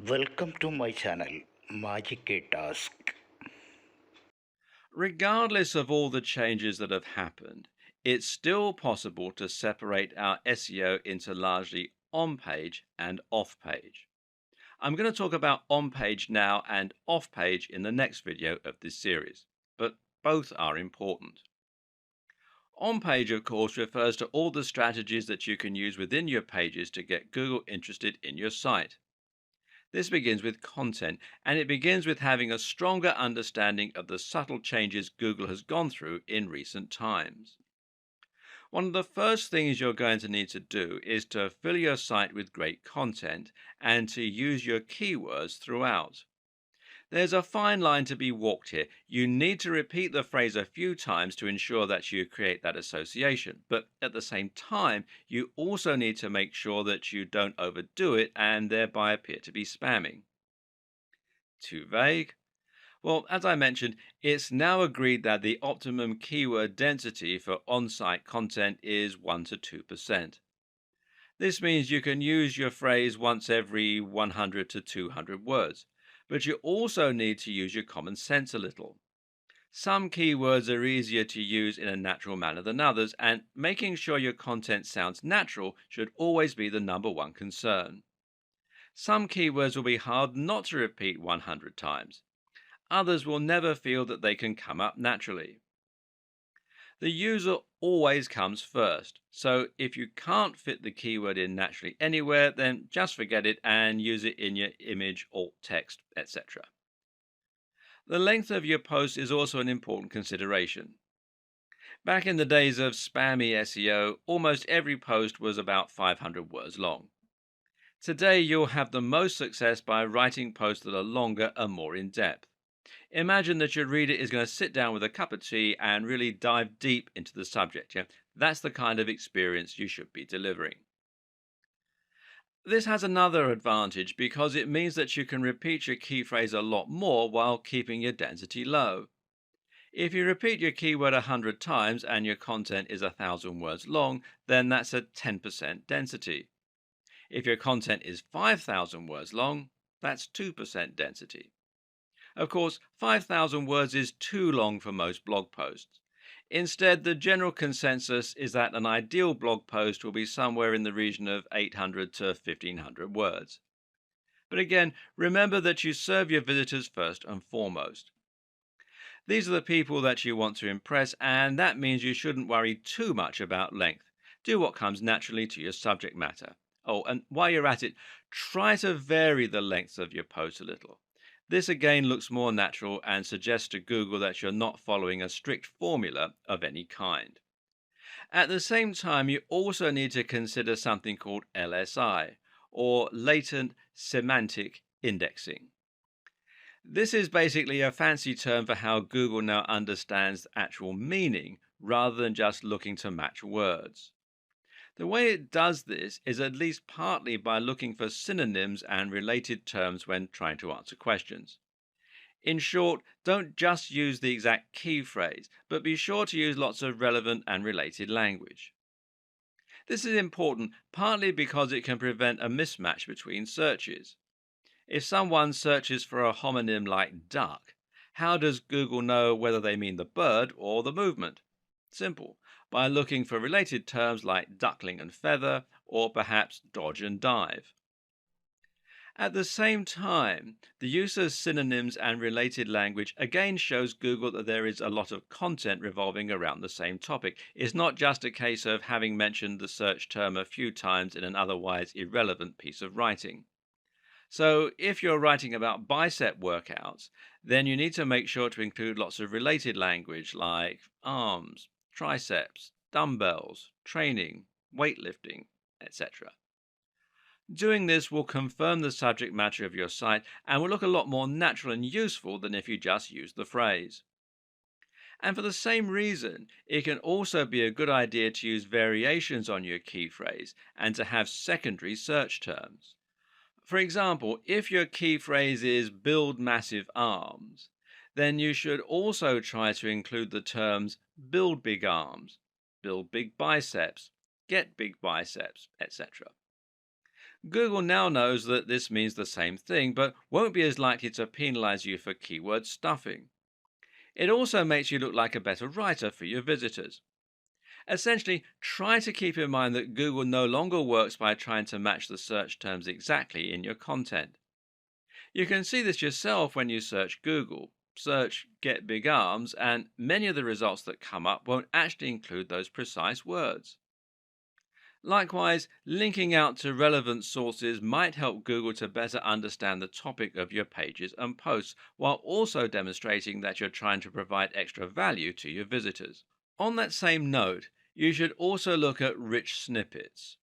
Welcome to my channel, Magic K Task. Regardless of all the changes that have happened, it's still possible to separate our SEO into largely on page and off page. I'm going to talk about on page now and off page in the next video of this series, but both are important. On page, of course, refers to all the strategies that you can use within your pages to get Google interested in your site. This begins with content, and it begins with having a stronger understanding of the subtle changes Google has gone through in recent times. One of the first things you're going to need to do is to fill your site with great content and to use your keywords throughout. There's a fine line to be walked here. You need to repeat the phrase a few times to ensure that you create that association. But at the same time, you also need to make sure that you don't overdo it and thereby appear to be spamming. Too vague? Well, as I mentioned, it's now agreed that the optimum keyword density for on site content is 1 to 2%. This means you can use your phrase once every 100 to 200 words, but you also need to use your common sense a little. Some keywords are easier to use in a natural manner than others, and making sure your content sounds natural should always be the number one concern. Some keywords will be hard not to repeat 100 times. Others will never feel that they can come up naturally. The user always comes first, so if you can't fit the keyword in naturally anywhere, then just forget it and use it in your image, alt text, etc. The length of your post is also an important consideration. Back in the days of spammy SEO, almost every post was about 500 words long. Today, you'll have the most success by writing posts that are longer and more in depth. Imagine that your reader is going to sit down with a cup of tea and really dive deep into the subject. Yeah? That's the kind of experience you should be delivering. This has another advantage because it means that you can repeat your key phrase a lot more while keeping your density low. If you repeat your keyword 100 times and your content is 1,000 words long, then that's a 10% density. If your content is 5,000 words long, that's 2% density. Of course, 5,000 words is too long for most blog posts. Instead, the general consensus is that an ideal blog post will be somewhere in the region of 800 to 1,500 words. But again, remember that you serve your visitors first and foremost. These are the people that you want to impress, and that means you shouldn't worry too much about length. Do what comes naturally to your subject matter. Oh, and while you're at it, try to vary the length of your post a little. This again looks more natural and suggests to Google that you're not following a strict formula of any kind. At the same time, you also need to consider something called LSI, or latent semantic indexing. This is basically a fancy term for how Google now understands actual meaning rather than just looking to match words. The way it does this is at least partly by looking for synonyms and related terms when trying to answer questions. In short, don't just use the exact key phrase, but be sure to use lots of relevant and related language. This is important partly because it can prevent a mismatch between searches. If someone searches for a homonym like duck, how does Google know whether they mean the bird or the movement? Simple, by looking for related terms like duckling and feather, or perhaps dodge and dive. At the same time, the use of synonyms and related language again shows Google that there is a lot of content revolving around the same topic. It's not just a case of having mentioned the search term a few times in an otherwise irrelevant piece of writing. So, if you're writing about bicep workouts, then you need to make sure to include lots of related language like arms, triceps, dumbbells, training, weightlifting, etc. Doing this will confirm the subject matter of your site and will look a lot more natural and useful than if you just use the phrase. And for the same reason, it can also be a good idea to use variations on your key phrase and to have secondary search terms. For example, if your key phrase is build massive arms, then you should also try to include the terms build big arms, build big biceps, get big biceps, etc. Google now knows that this means the same thing, but won't be as likely to penalize you for keyword stuffing. It also makes you look like a better writer for your visitors. Essentially, try to keep in mind that Google no longer works by trying to match the search terms exactly in your content. You can see this yourself when you search Google. Search get big arms, and many of the results that come up won't actually include those precise words. Likewise, linking out to relevant sources might help Google to better understand the topic of your pages and posts, while also demonstrating that you're trying to provide extra value to your visitors. On that same note, you should also look at rich snippets.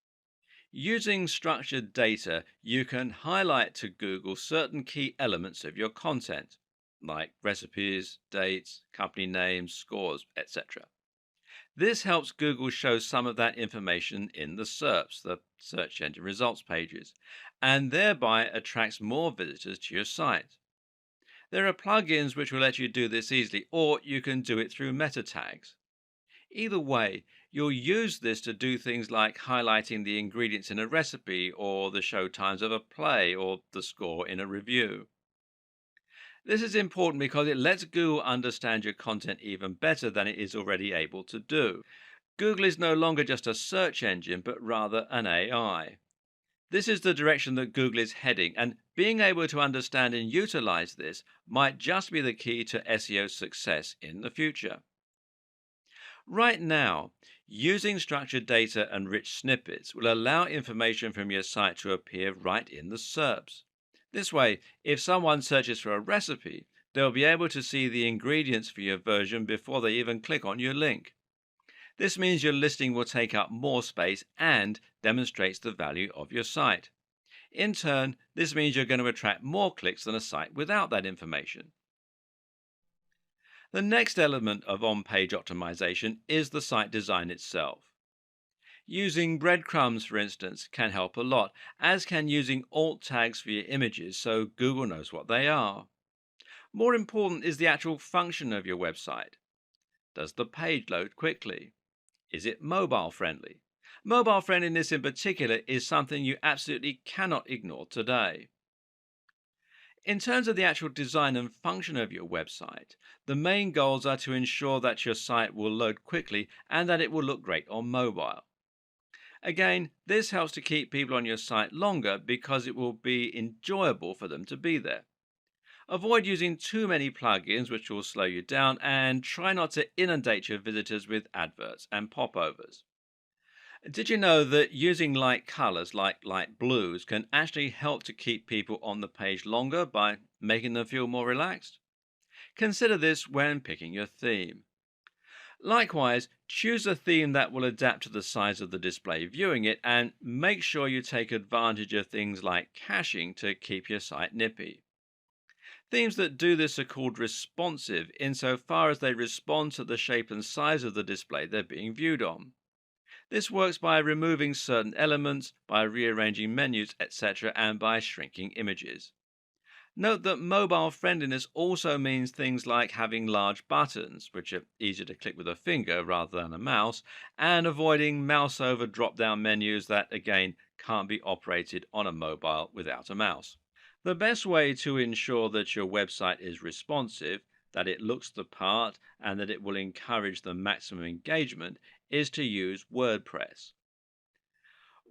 Using structured data, you can highlight to Google certain key elements of your content, like recipes, dates, company names, scores, etc. This helps Google show some of that information in the SERPs, the search engine results pages, and thereby attracts more visitors to your site. There are plugins which will let you do this easily, or you can do it through meta tags. Either way, you'll use this to do things like highlighting the ingredients in a recipe, or the show times of a play, or the score in a review. This is important because it lets Google understand your content even better than it is already able to do. Google is no longer just a search engine, but rather an AI. This is the direction that Google is heading, and being able to understand and utilize this might just be the key to SEO success in the future. Right now, using structured data and rich snippets will allow information from your site to appear right in the SERPs. This way, if someone searches for a recipe, they'll be able to see the ingredients for your version before they even click on your link. This means your listing will take up more space and demonstrates the value of your site. In turn, this means you're going to attract more clicks than a site without that information. The next element of on page optimization is the site design itself. Using breadcrumbs, for instance, can help a lot, as can using alt tags for your images so Google knows what they are. More important is the actual function of your website. Does the page load quickly? Is it mobile friendly? Mobile friendliness in particular is something you absolutely cannot ignore today. In terms of the actual design and function of your website, the main goals are to ensure that your site will load quickly and that it will look great on mobile. Again, this helps to keep people on your site longer because it will be enjoyable for them to be there. Avoid using too many plugins which will slow you down, and try not to inundate your visitors with adverts and popovers. Did you know that using light colors like light blues can actually help to keep people on the page longer by making them feel more relaxed? Consider this when picking your theme. Likewise, choose a theme that will adapt to the size of the display viewing it, and make sure you take advantage of things like caching to keep your site nippy. Themes that do this are called responsive insofar as they respond to the shape and size of the display they're being viewed on. This works by removing certain elements, by rearranging menus, etc., and by shrinking images. Note that mobile friendliness also means things like having large buttons, which are easier to click with a finger rather than a mouse, and avoiding mouse over drop down menus that, again, can't be operated on a mobile without a mouse. The best way to ensure that your website is responsive, that it looks the part, and that it will encourage the maximum engagement is to use WordPress.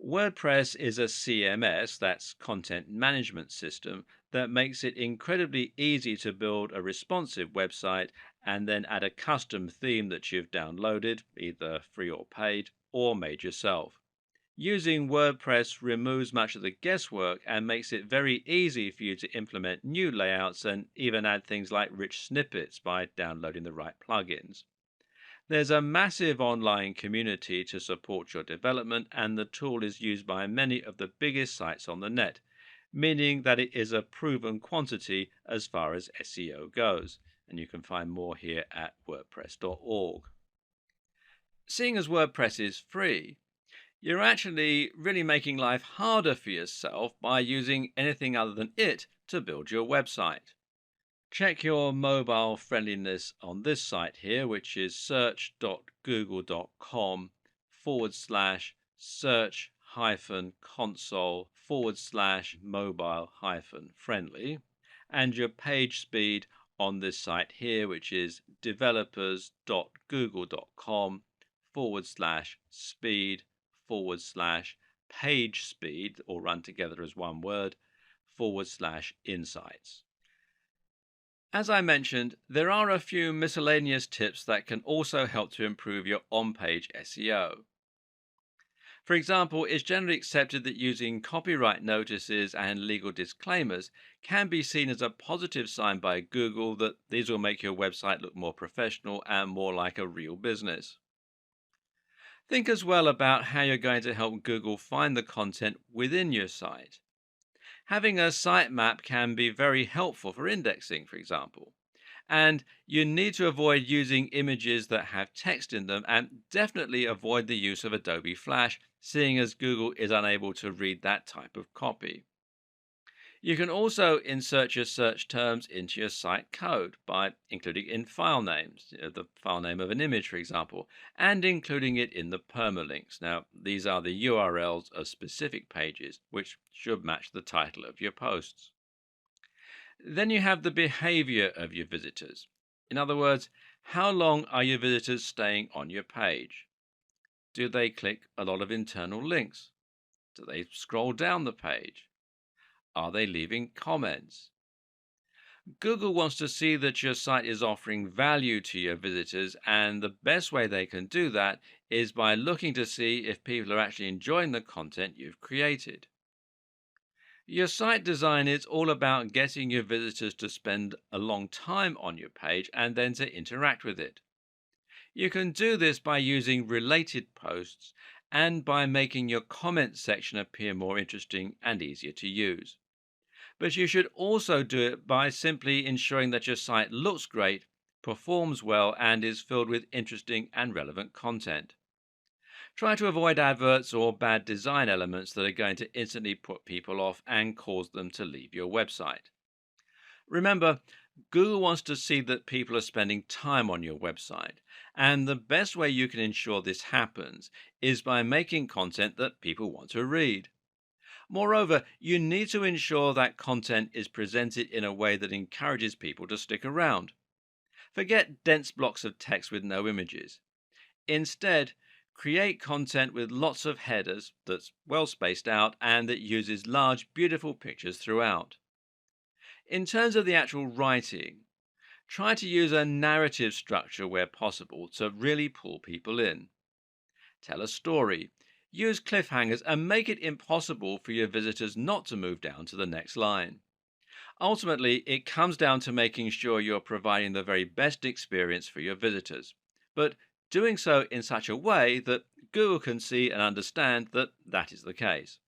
WordPress is a CMS, that's content management system, that makes it incredibly easy to build a responsive website and then add a custom theme that you've downloaded, either free or paid, or made yourself. Using WordPress removes much of the guesswork and makes it very easy for you to implement new layouts and even add things like rich snippets by downloading the right plugins. There's a massive online community to support your development, and the tool is used by many of the biggest sites on the net, meaning that it is a proven quantity as far as SEO goes. And you can find more here at wordpress.org. Seeing as WordPress is free, you're actually really making life harder for yourself by using anything other than it to build your website. Check your mobile friendliness on this site here, which is search.google.com/search-console mobile hyphen friendly, and your page speed on this site here, which is developers.google.com /speed page speed, or run together as one word, /insights. As I mentioned, there are a few miscellaneous tips that can also help to improve your on-page SEO. For example, it's generally accepted that using copyright notices and legal disclaimers can be seen as a positive sign by Google that these will make your website look more professional and more like a real business. Think as well about how you're going to help Google find the content within your site. Having a sitemap can be very helpful for indexing, for example. And you need to avoid using images that have text in them, and definitely avoid the use of Adobe Flash, seeing as Google is unable to read that type of copy. You can also insert your search terms into your site code by including in file names, the file name of an image, for example, and including it in the permalinks. Now, these are the URLs of specific pages, which should match the title of your posts. Then you have the behavior of your visitors. In other words, how long are your visitors staying on your page? Do they click a lot of internal links? Do they scroll down the page? Are they leaving comments? Google wants to see that your site is offering value to your visitors, and the best way they can do that is by looking to see if people are actually enjoying the content you've created. Your site design is all about getting your visitors to spend a long time on your page and then to interact with it. You can do this by using related posts and by making your comment section appear more interesting and easier to use. But you should also do it by simply ensuring that your site looks great, performs well, and is filled with interesting and relevant content. Try to avoid adverts or bad design elements that are going to instantly put people off and cause them to leave your website. Remember, Google wants to see that people are spending time on your website, and the best way you can ensure this happens is by making content that people want to read. Moreover, you need to ensure that content is presented in a way that encourages people to stick around. Forget dense blocks of text with no images. Instead, create content with lots of headers that's well spaced out and that uses large, beautiful pictures throughout. In terms of the actual writing, try to use a narrative structure where possible to really pull people in. Tell a story, use cliffhangers, and make it impossible for your visitors not to move down to the next line. Ultimately, it comes down to making sure you're providing the very best experience for your visitors, but doing so in such a way that Google can see and understand that that is the case.